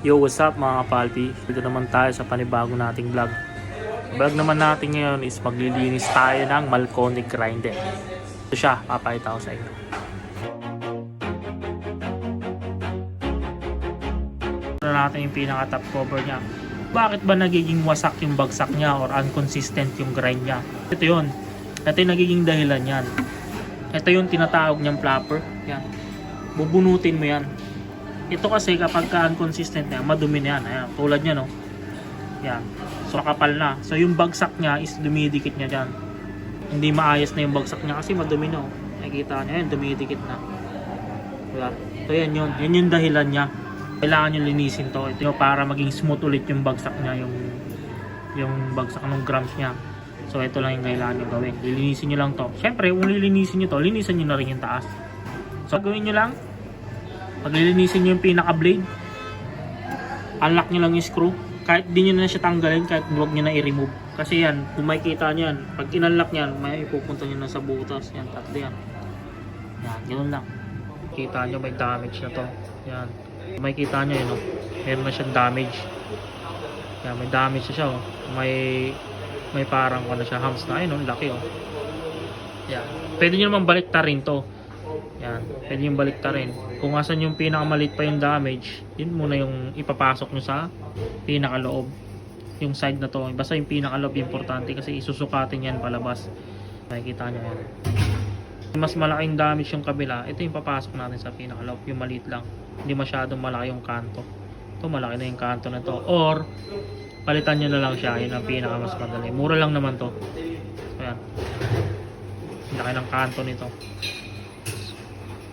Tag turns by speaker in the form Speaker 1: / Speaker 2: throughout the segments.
Speaker 1: Yo, what's up mga kapalpi? Dito naman tayo sa panibago nating vlog. Vlog naman natin ngayon is maglilinis tayo ng Malconic grinder. Ito siya, papakita ko sa inyo. Ito natin yung pinaka top cover niya. Bakit ba nagiging wasak yung bagsak niya or inconsistent yung grind niya? Ito yun. Ito yung nagiging dahilan yan. Ito yung tinatawag niyang flapper. Yan. Bubunutin mo yan. Ito kasi kapag ka-inconsistent niya, madumi na yan. Ayan, tulad niya, no? Yan. So, nakapal na. So, yung bagsak niya is dumidikit niya dyan. Hindi maayos na yung bagsak niya kasi madumi na, oh. Nakikita niya, yan, dumidikit na. Diba? So, yan yun. Yan yung dahilan niya. Kailangan nyo linisin to. Ito yung para maging smooth ulit yung bagsak niya, yung bagsak ng grams niya. So, ito lang yung kailangan nyo gawin. Lilinisin nyo lang to. Siyempre, kung lilinisin nyo to, linisin nyo na rin yung taas. So, gawin nyo lang, paglilinisin nyo yung pinaka blade, unlock nyo lang yung screw. Kahit di nyo na siya tanggalin, kahit huwag nyo na i-remove. Kasi yan, kung makikita nyo yan, pag in-unlock nyo yan, may ipupunta nyo na sa butas. Yan, tatlo yan. Yan, ganoon lang. Kita nyo may damage na to. Yan. Kung makikita nyo yun, oh, meron na siyang damage. Yan, may damage na siya. Oh. May parang ano siya, hams na. Ayun, oh, laki. Oh. Yan. Pwede nyo naman balikta rin to. Yan, pwede yung balikta rin. Kung asan yung pinakamalit pa yung damage, yun muna yung ipapasok nyo sa pinakaloob. Yung side na to, basta yung pinakaloob importante kasi isusukatin yan palabas. Makikita nyo yan. Mas malaking damage yung kabila, ito yung papasok natin sa pinakaloob, yung maliit lang. Hindi masyadong malaki yung kanto. Ito malaki na yung kanto na to. Or, palitan nyo na lang siya, yun ang pinaka mas madali. Mura lang naman to. So yan. Laki ng kanto nito.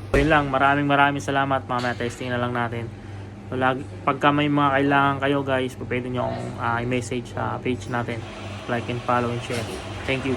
Speaker 1: So yun lang, maraming salamat. Mamaya testing na lang natin. So, pagka may mga kailangan kayo guys, pwede nyo i-message sa page natin. Like and follow and share. Thank you.